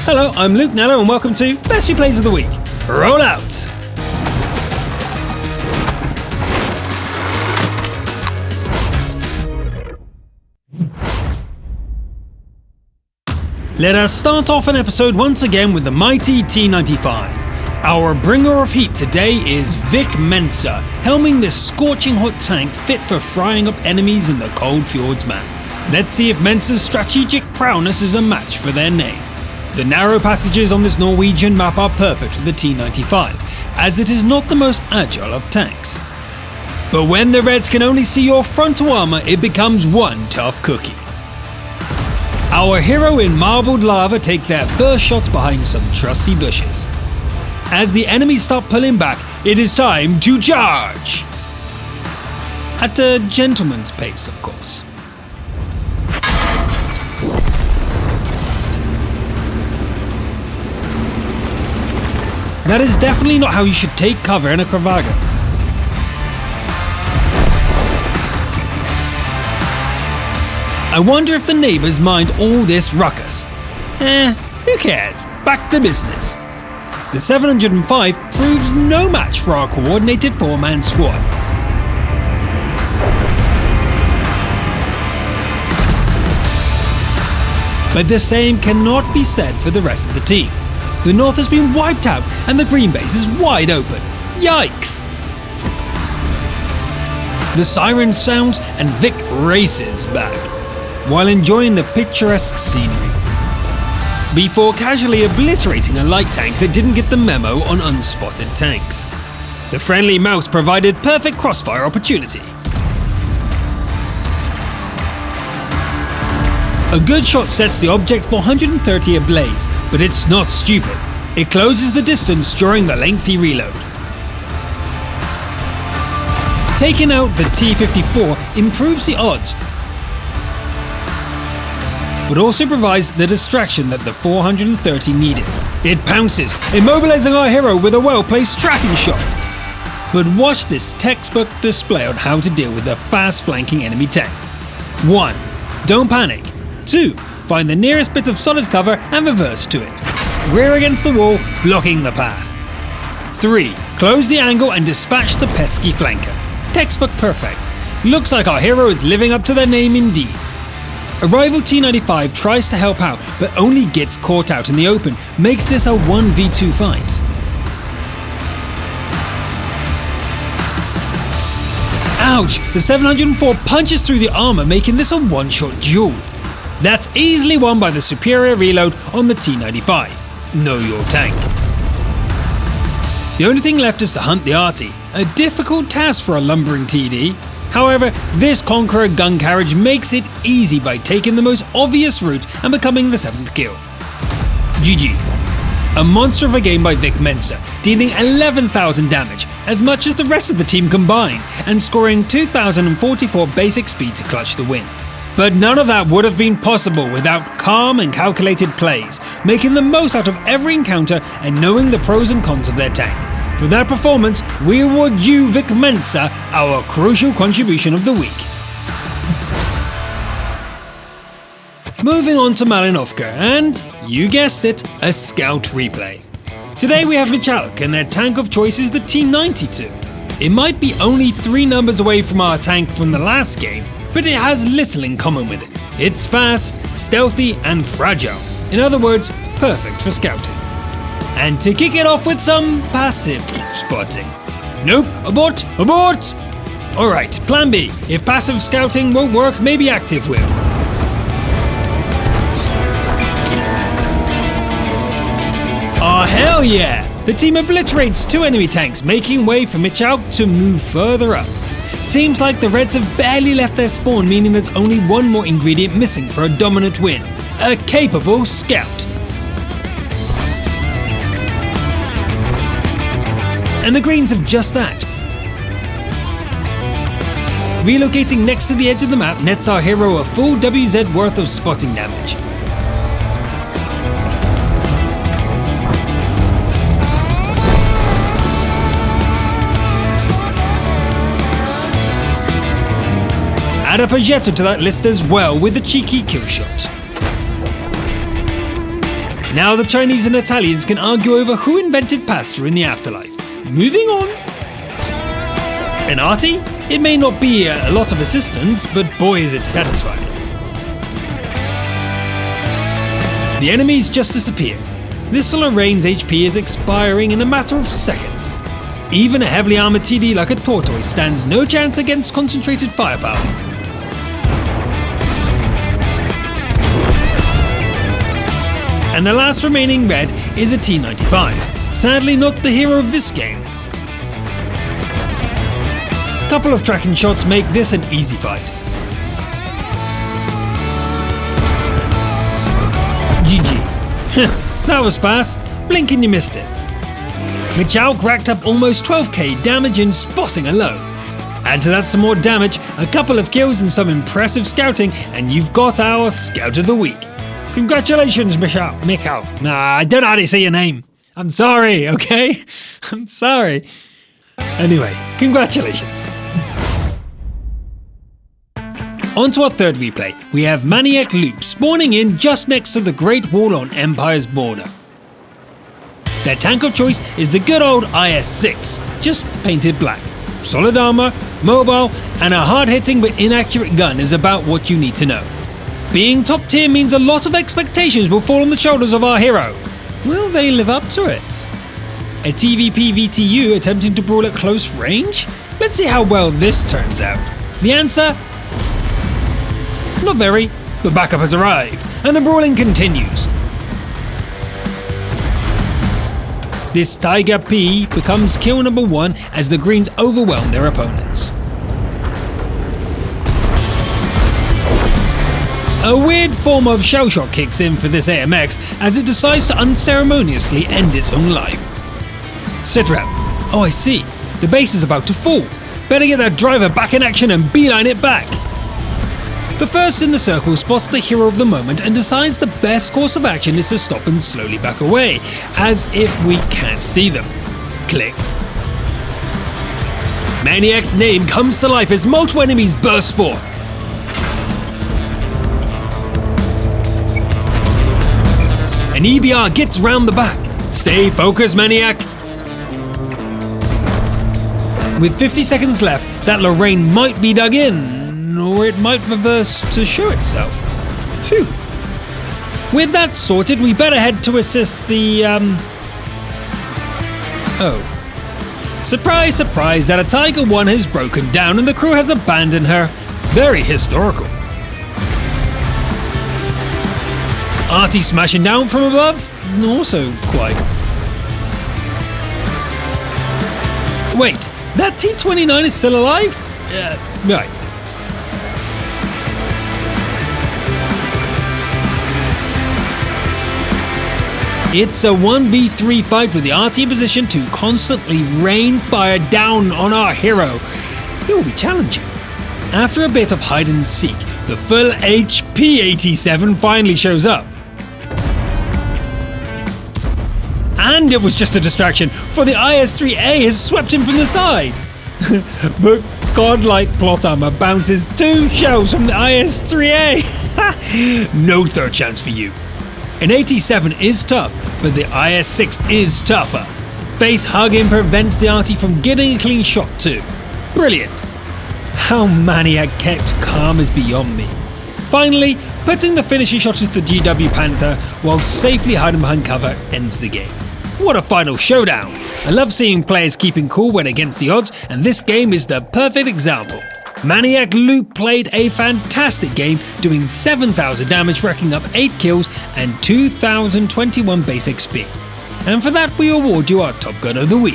Hello, I'm Luke Nello and welcome to Best Replays of the Week. Roll out! Let us start off an episode once again with the mighty T-95. Our bringer of heat today is Vic Mensa, helming this scorching hot tank fit for frying up enemies in the cold fjords map. Let's see if Mensa's strategic prowess is a match for their name. The narrow passages on this Norwegian map are perfect for the T-95, as it is not the most agile of tanks. But when the Reds can only see your frontal armor, it becomes one tough cookie. Our hero in marbled lava take their first shots behind some trusty bushes. As the enemies start pulling back, it is time to charge! At a gentleman's pace, of course. That is definitely not how you should take cover in a Kravaga. I wonder if the neighbours mind all this ruckus. Who cares? Back to business. The 705 proves no match for our coordinated 4-man squad. But the same cannot be said for the rest of the team. The north has been wiped out and the green base is wide open. Yikes! The siren sounds and Vic races back, while enjoying the picturesque scenery, before casually obliterating a light tank that didn't get the memo on unspotted tanks. The friendly mouse provided perfect crossfire opportunity. A good shot sets the object 430 ablaze, but it's not stupid. It closes the distance during the lengthy reload. Taking out the T-54 improves the odds, but also provides the distraction that the 430 needed. It pounces, immobilizing our hero with a well-placed tracking shot. But watch this textbook display on how to deal with a fast flanking enemy tank. 1. Don't panic. 2. Find the nearest bit of solid cover and reverse to it. Rear against the wall, blocking the path. 3. Close the angle and dispatch the pesky flanker. Textbook perfect. Looks like our hero is living up to their name indeed. A rival T-95 tries to help out, but only gets caught out in the open, makes this a 1v2 fight. Ouch! The 704 punches through the armor, making this a one-shot duel. That's easily won by the superior reload on the T-95. Know your tank. The only thing left is to hunt the arty, a difficult task for a lumbering TD. However, this Conqueror gun carriage makes it easy by taking the most obvious route and becoming the 7th kill. GG. A monster of a game by Vic Mensa, dealing 11,000 damage, as much as the rest of the team combined, and scoring 2,044 basic speed to clutch the win. But none of that would have been possible without calm and calculated plays, making the most out of every encounter and knowing the pros and cons of their tank. For that performance, we award you, Vic Mensa, our crucial contribution of the week. Moving on to Malinovka and, you guessed it, a scout replay. Today we have Michalk and their tank of choice is the T-92. It might be only 3 numbers away from our tank from the last game, but it has little in common with it. It's fast, stealthy and fragile. In other words, perfect for scouting. And to kick it off with some passive spotting. Nope, abort, abort! Alright, plan B. If passive scouting won't work, maybe active will. Oh hell yeah! The team obliterates 2 enemy tanks, making way for Michalk to move further up. Seems like the Reds have barely left their spawn, meaning there's only one more ingredient missing for a dominant win. A capable scout. And the Greens have just that. Relocating next to the edge of the map nets our hero a full WZ worth of spotting damage. Add a Progetto to that list as well with a cheeky kill shot. Now the Chinese and Italians can argue over who invented pasta in the afterlife. Moving on. An arty? It may not be a lot of assistance, but boy is it satisfying. The enemies just disappear. This Lorraine's HP is expiring in a matter of seconds. Even a heavily armored TD like a tortoise stands no chance against concentrated firepower. And the last remaining red is a T-95, sadly not the hero of this game. A couple of tracking shots make this an easy fight. GG. That was fast, blink and you missed it. Michauk racked up almost 12k damage in spotting alone. Add to that some more damage, a couple of kills and some impressive scouting, and you've got our Scout of the Week. Congratulations, Michauk. Nah, I don't know how to say your name. I'm sorry, okay? I'm sorry. Anyway, congratulations. On to our third replay. We have Maniac Loop spawning in just next to the Great Wall on Empire's border. Their tank of choice is the good old IS-6, just painted black. Solid armor, mobile, and a hard-hitting but inaccurate gun is about what you need to know. Being top tier means a lot of expectations will fall on the shoulders of our hero. Will they live up to it? A TVP VTU attempting to brawl at close range? Let's see how well this turns out. The answer? Not very, but backup has arrived, and the brawling continues. This Tiger P becomes kill number 1 as the Greens overwhelm their opponents. A weird form of shell shock kicks in for this AMX as it decides to unceremoniously end its own life. Sitrep. Oh, I see. The base is about to fall. Better get that driver back in action and beeline it back. The first in the circle spots the hero of the moment and decides the best course of action is to stop and slowly back away, as if we can't see them. Click. Maniac's name comes to life as multiple enemies burst forth. An EBR gets round the back. Stay focused, Maniac. With 50 seconds left, that Lorraine might be dug in, or it might reverse to show itself. Phew. With that sorted, we better head to assist the, Oh. Surprise, surprise, that a Tiger 1 has broken down and the crew has abandoned her. Very historical. Arty smashing down from above? Also quite. Wait, that T-29 is still alive? Right. It's a 1v3 fight with the Arty in position to constantly rain fire down on our hero. It will be challenging. After a bit of hide and seek, the full HP 87 finally shows up. And it was just a distraction, for the IS-3A has swept him from the side. But godlike plot armor bounces 2 shells from the IS-3A. No third chance for you. An 87 is tough, but the IS-6 is tougher. Face hugging prevents the Arty from getting a clean shot too. Brilliant. How Maniac kept calm is beyond me. Finally, putting the finishing shot into the GW Panther while safely hiding behind cover ends the game. What a final showdown! I love seeing players keeping cool when against the odds, and this game is the perfect example. Maniac Loop played a fantastic game, doing 7,000 damage, racking up 8 kills and 2,021 base XP. And for that we award you our Top Gun of the Week.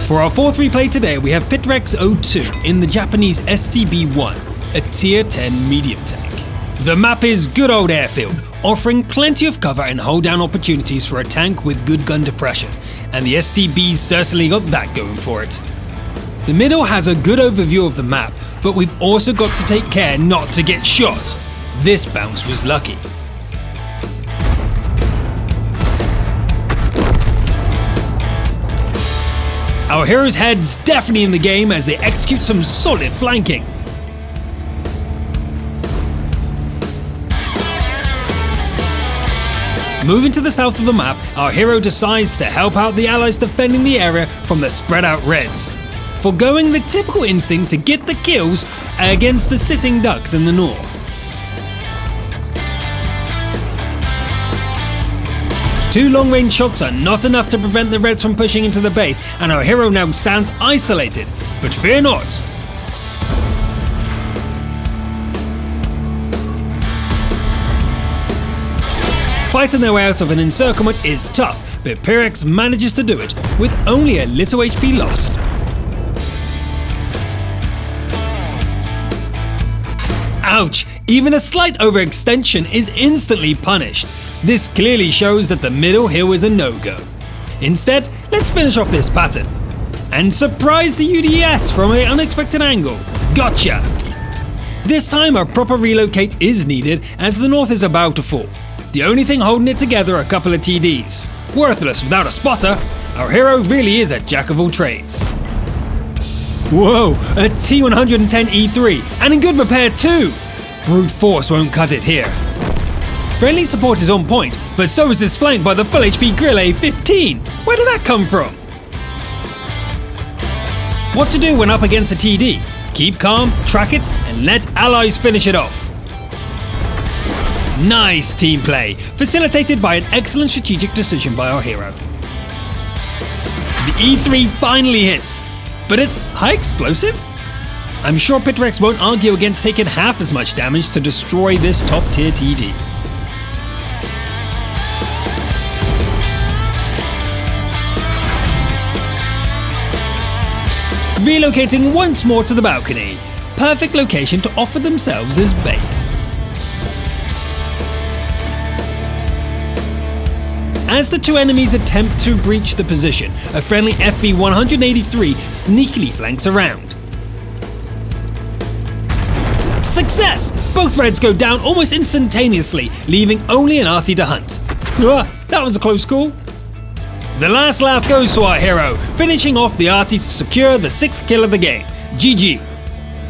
For our fourth replay today we have Pitrex 02 in the Japanese STB-1, a tier 10 medium tank. The map is good old airfield, offering plenty of cover and hold down opportunities for a tank with good gun depression, and the STB's certainly got that going for it. The middle has a good overview of the map, but we've also got to take care not to get shot. This bounce was lucky. Our hero's head's definitely in the game as they execute some solid flanking. Moving to the south of the map, our hero decides to help out the allies defending the area from the spread out Reds, foregoing the typical instinct to get the kills against the sitting ducks in the north. Two long-range shots are not enough to prevent the Reds from pushing into the base, and our hero now stands isolated. But fear not. Fighting their way out of an encirclement is tough, but Pyrex manages to do it with only a little HP lost. Ouch! Even a slight overextension is instantly punished. This clearly shows that the middle hill is a no-go. Instead, let's finish off this pattern. And surprise the UDS from an unexpected angle. Gotcha! This time a proper relocate is needed as the north is about to fall. The only thing holding it together are a couple of TDs. Worthless without a spotter, our hero really is a jack of all trades. Whoa, a T110E3, and in good repair too! Brute force won't cut it here. Friendly support is on point, but so is this flank by the full HP Grill A15. Where did that come from? What to do when up against a TD? Keep calm, track it, and let allies finish it off. Nice team play, facilitated by an excellent strategic decision by our hero. The E3 finally hits, but it's high explosive? I'm sure Pyrex won't argue against taking half as much damage to destroy this top tier TD. Relocating once more to the balcony, perfect location to offer themselves as bait. As the two enemies attempt to breach the position, a friendly FB-183 sneakily flanks around. Success! Both Reds go down almost instantaneously, leaving only an arty to hunt. That was a close call. The last laugh goes to our hero, finishing off the arty to secure the 6th kill of the game. GG.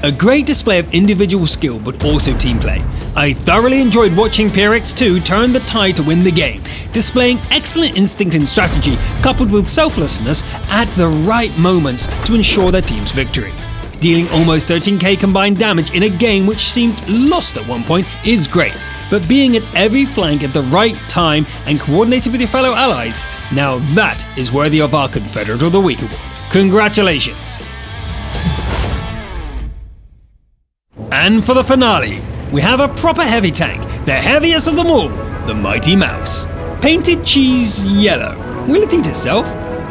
A great display of individual skill but also team play. I thoroughly enjoyed watching Pyrex 2 turn the tide to win the game, displaying excellent instinct and strategy coupled with selflessness at the right moments to ensure their team's victory. Dealing almost 13k combined damage in a game which seemed lost at one point is great, but being at every flank at the right time and coordinated with your fellow allies, now that is worthy of our Confederate of the Week award. Congratulations! And for the finale, we have a proper heavy tank, the heaviest of them all, the Mighty Mouse. Painted cheese yellow. Will it eat itself?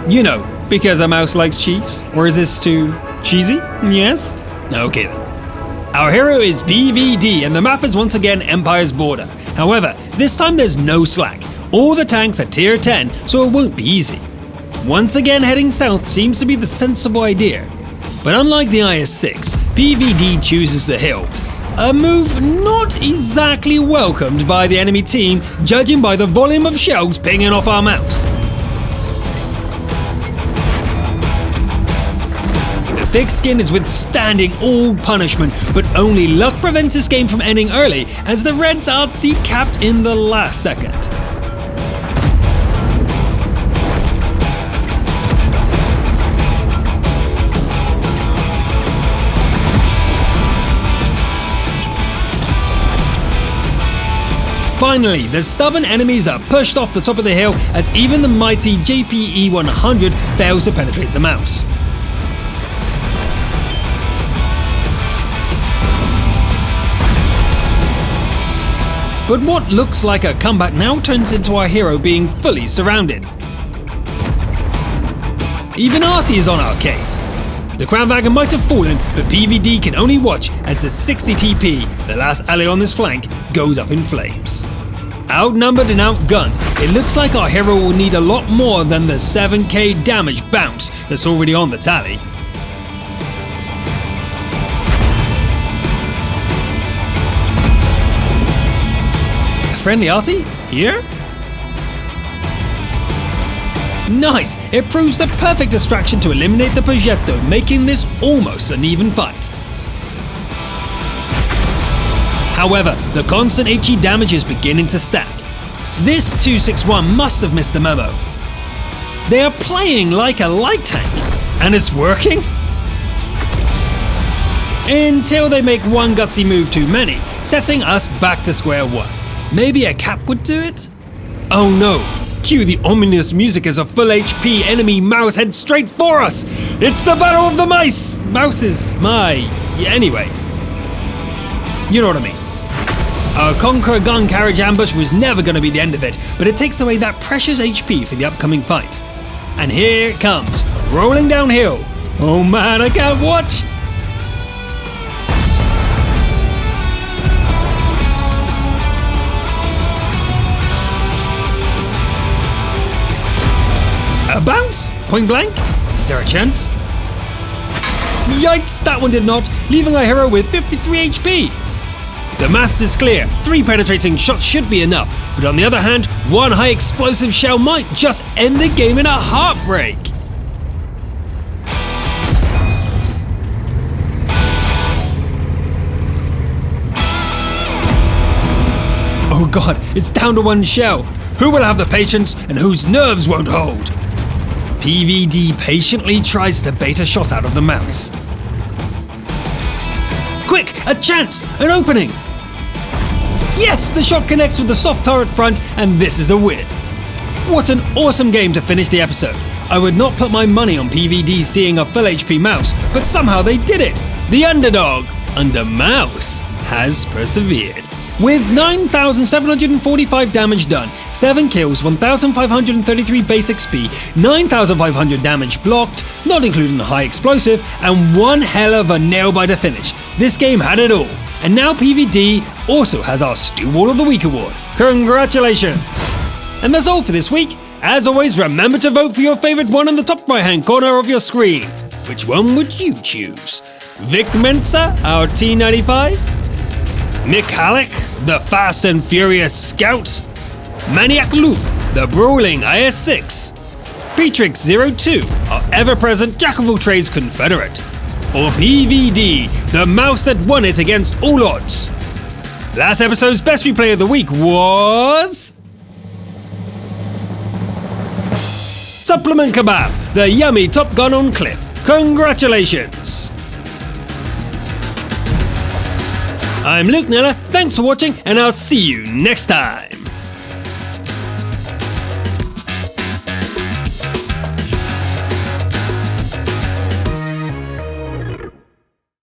You know, because a mouse likes cheese? Or is this too cheesy? Yes? Okay then. Our hero is PVD and the map is once again Empire's border. However, this time there's no slack. All the tanks are tier 10, so it won't be easy. Once again heading south seems to be the sensible idea. But unlike the IS-6, PVD chooses the hill. A move not exactly welcomed by the enemy team, judging by the volume of shells pinging off our mouse. The thick skin is withstanding all punishment, but only luck prevents this game from ending early, as the Reds are decapped in the last second. Finally, the stubborn enemies are pushed off the top of the hill as even the mighty JPE-100 fails to penetrate the mouse. But what looks like a comeback now turns into our hero being fully surrounded. Even Arty is on our case. The Crown Wagon might have fallen, but PVD can only watch as the 60 TP, the last ally on this flank, goes up in flames. Outnumbered and outgunned, it looks like our hero will need a lot more than the 7k damage bounce that's already on the tally. A friendly arty? Here? Nice! It proves the perfect distraction to eliminate the Progetto, making this almost an even fight. However, the constant HE damage is beginning to stack. This 261 must have missed the memo. They are playing like a light tank, and it's working? Until they make one gutsy move too many, setting us back to square one. Maybe a cap would do it? Oh no, cue the ominous music as a full HP enemy mouse heads straight for us! It's the battle of the mice! Mouses, anyway. You know what I mean. Our Conqueror gun carriage ambush was never going to be the end of it, but it takes away that precious HP for the upcoming fight. And here it comes, rolling downhill. Oh man, I can't watch! A bounce? Point blank? Is there a chance? Yikes, that one did not, leaving our hero with 53 HP. The maths is clear, 3 penetrating shots should be enough, but on the other hand, 1 high explosive shell might just end the game in a heartbreak. Oh god, it's down to 1 shell. Who will have the patience and whose nerves won't hold? PVD patiently tries to bait a shot out of the mouse. Quick, a chance, an opening! Yes, the shot connects with the soft turret front, and this is a win. What an awesome game to finish the episode. I would not put my money on PVD seeing a full HP mouse, but somehow they did it. The underdog, under mouse, has persevered. With 9,745 damage done, 7 kills, 1,533 base XP, 9,500 damage blocked, not including the high explosive, and one hell of a nail-biter finish. This game had it all. And now PVD also has our Stew Wall of the Week award. Congratulations! And that's all for this week. As always, remember to vote for your favorite one in the top right-hand corner of your screen. Which one would you choose? Vic Mensa, our T95? Mick Halleck, the Fast and Furious Scout? Maniac Luke, the Brawling IS-6? Petrix02, our ever-present Jack-of-all-trades Confederate? Or PVD, the mouse that won it against all odds? Last episode's best replay of the week was... Supplement Kebab, the yummy Top Gun on Cliff. Congratulations! I'm Luke Nella, thanks for watching, and I'll see you next time!